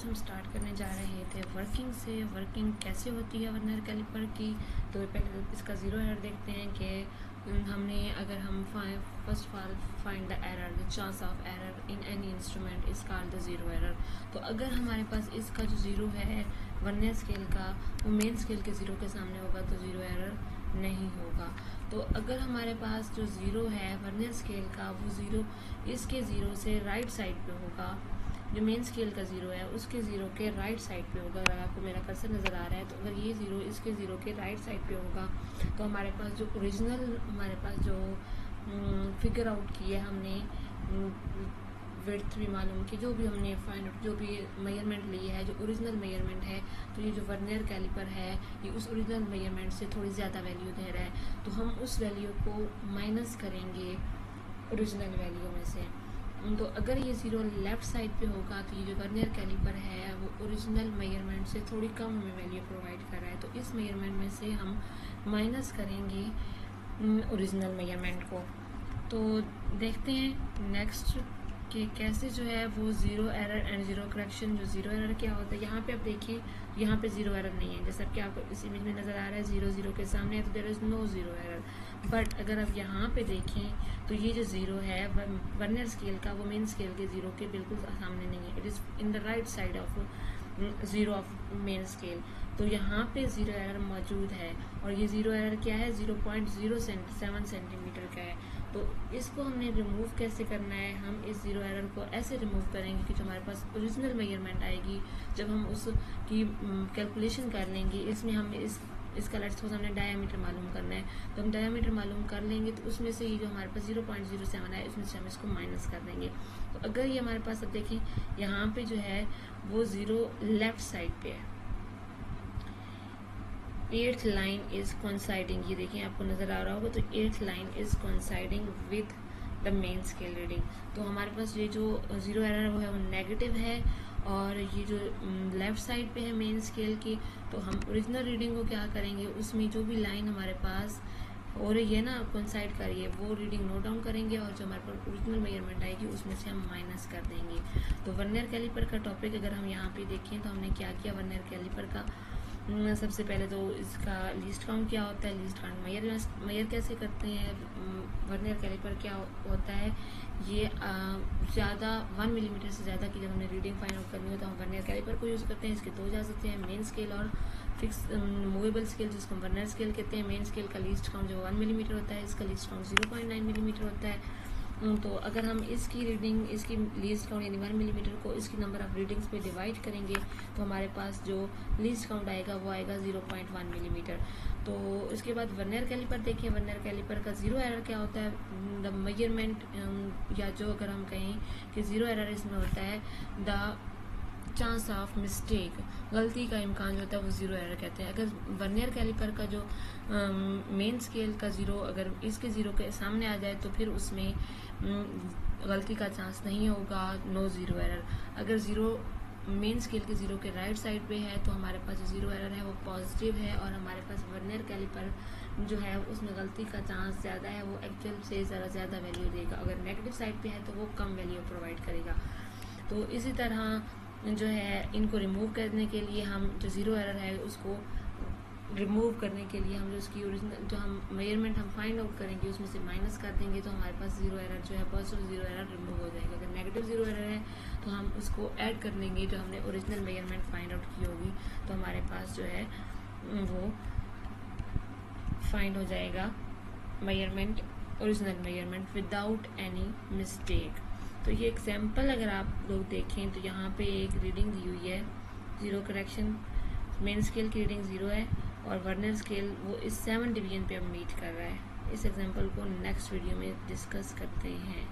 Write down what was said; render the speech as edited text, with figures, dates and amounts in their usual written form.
Videos हम start करने जा रहे थे वर्किंग से। वर्किंग कैसे होती है वर्नियर कैलिपर की, तो पहले इसका ज़ीरो एरर देखते हैं कि हमने अगर हम first of all find the error, the chance of error in any instrument is called the zero error. तो अगर हमारे पास इसका जो ज़ीरो है वर्नियर स्केल का वो मेन स्केल के ज़ीरो के सामने होगा तो ज़ीरो एरर नहीं होगा। तो अगर हमारे पास जो ज़ीरो है वर्नियर स्केल का वो ज़ीरो इसके ज़ीरो से राइट साइड पे होगा, जो मेन स्केल का ज़ीरो है उसके ज़ीरो के राइट साइड पे होगा। अगर आपको मेरा कर्सर नज़र आ रहा है तो अगर ये ज़ीरो इसके ज़ीरो के राइट साइड पे होगा तो हमारे पास जो ओरिजिनल हमारे पास जो फिगर आउट की है हमने, विड्थ भी मालूम की, जो भी हमने फाइंड आउट जो भी मेजरमेंट ली है, जो ओरिजिनल मेजरमेंट है, तो ये जो वर्नियर कैलिपर है ये उस ओरिजिनल मेजरमेंट से थोड़ी ज़्यादा वैल्यू दे रहा है, तो हम उस वैल्यू को माइनस करेंगे ओरिजिनल वैल्यू में से। तो अगर ये ज़ीरो लेफ़्ट साइड पे होगा तो ये जो वर्नियर कैलिपर है वो ओरिजिनल मेजरमेंट से थोड़ी कम हमें वैल्यू प्रोवाइड कर रहा है, तो इस मेजरमेंट में से हम माइनस करेंगे ओरिजिनल मेजरमेंट को। तो देखते हैं नेक्स्ट कि कैसे जो है वो zero error and zero correction, जो ज़ीरो एरर क्या होता है। यहाँ पे आप देखिए यहाँ पे ज़ीरो एरर नहीं है, जैसा कि आपको इस इमेज में नज़र आ रहा है ज़ीरो ज़ीरो के सामने है तो there is no zero error. But अगर आप यहाँ पे देखें तो ये जो ज़ीरो है वर्नियर स्केल का वो मेन स्केल के ज़ीरो के बिल्कुल सामने नहीं है, it is in the right side of zero of main scale. तो यहाँ पे ज़ीरो एरर मौजूद है और ये ज़ीरो एरर क्या है 0.07 सेंटीमीटर का है। तो इसको हमने रिमूव कैसे करना है, हम इस ज़ीरो एरर को ऐसे रिमूव करेंगे कि जो हमारे पास ओरिजिनल मेजरमेंट आएगी जब हम उसकी कैलकुलेशन कर लेंगे, इसमें हम इसका लेट्स सपोज हमने डायामीटर मालूम करना है तो हम डायामीटर मालूम कर लेंगे तो उसमें से ये जो हमारे पास 0.07 है उसमें से हम इसको माइनस कर देंगे। तो अगर ये हमारे पास अब देखें यहाँ पे जो है वो ज़ीरो लेफ्ट साइड पे है, 8th लाइन इज कोइंसाइडिंग, ये देखिए आपको नज़र आ रहा होगा, तो 8th line is coinciding with the main scale reading. तो हमारे पास ये जो ज़ीरो एरर वो है वो नेगेटिव है और ये जो लेफ़्ट साइड पे है मेन स्केल की, तो हम ओरिजिनल रीडिंग को क्या करेंगे, उसमें जो भी लाइन हमारे पास और ये ना कोइंसाइड करिए वो रीडिंग नोट डाउन करेंगे और जो हमारे पास ओरिजिनल मेजरमेंट आएगी उसमें से हम माइनस कर देंगे। तो वर्नियर कैलिपर का टॉपिक अगर हम यहाँ पे देखें तो हमने क्या किया वर्नियर कैलिपर का, सबसे पहले तो इसका लीस्ट काउंट क्या होता है, लीस्ट काउंट मेजर कैसे करते हैं, वर्नियर कैलिपर क्या होता है, ये ज़्यादा 1 मिलीमीटर से ज़्यादा की जब हमने रीडिंग फाइंड आउट करनी हो तो हम वर्नियर कैलिपर को यूज़ करते हैं। इसके दो जा सकते हैं, मेन स्केल और फिक्स मूवेबल स्केल जिसको हम वर्नियर स्केल कहते हैं। मेन स्केल का लीस्ट काउंट जो 1 मिलीमीटर होता है, इसका लीस्ट काउंट 0.9 मिलीमीटर होता है। तो अगर हम इसकी रीडिंग, इसकी लीस्ट काउंट यानी 1 मिलीमीटर को इसकी नंबर ऑफ रीडिंग्स पे डिवाइड करेंगे तो हमारे पास जो लीस्ट काउंट आएगा वो आएगा 0.1 मिलीमीटर। तो इसके बाद वर्नियर कैलिपर देखिए, वर्नियर कैलिपर का ज़ीरो एरर क्या होता है, द मेजरमेंट या जो अगर हम कहें कि ज़ीरो एरर इसमें होता है द चांस ऑफ मिस्टेक, गलती का इम्कान जो होता है वो ज़ीरो एरर कहते हैं। अगर वर्नियर कैलिपर का जो मेन स्केल का ज़ीरो अगर इसके ज़ीरो के सामने आ जाए तो फिर उसमें गलती का चांस नहीं होगा, नो ज़ीरो एरर। अगर ज़ीरो मेन स्केल के ज़ीरो के राइट साइड पे है तो हमारे पास जो ज़ीरो एरर है वो पॉजिटिव है और हमारे पास वर्नियर कैलिपर जो है उसमें गलती का चांस ज़्यादा है, वो एक्चुअल से ज़्यादा वैल्यू देगा। अगर नेगेटिव साइड पे है तो वो कम वैल्यू प्रोवाइड करेगा। तो इसी तरह जो है इनको रिमूव करने के लिए हम जो ज़ीरो एरर है उसको रिमूव करने के लिए हम जो उसकी ओरिजिनल जो हम मेजरमेंट हम फाइंड आउट करेंगे उसमें से माइनस कर देंगे तो हमारे पास ज़ीरो एरर जो है पॉजिटिव ज़ीरो एरर रिमूव हो जाएगा। अगर नेगेटिव ज़ीरो एरर है तो हम उसको ऐड कर लेंगे जो हमने ओरिजिनल मेजरमेंट फाइंड आउट की होगी, तो हमारे पास जो है वो फाइंड हो जाएगा measurement, original measurement without any mistake. तो ये एग्जाम्पल अगर आप लोग देखें तो यहाँ पे एक रीडिंग दी हुई है ज़ीरो करेक्शन, मेन स्केल की रीडिंग 0 है और वर्नियर स्केल वो इस 7 डिवीजन पे अब मीट कर रहा है। इस एग्जाम्पल को नेक्स्ट वीडियो में डिस्कस करते हैं।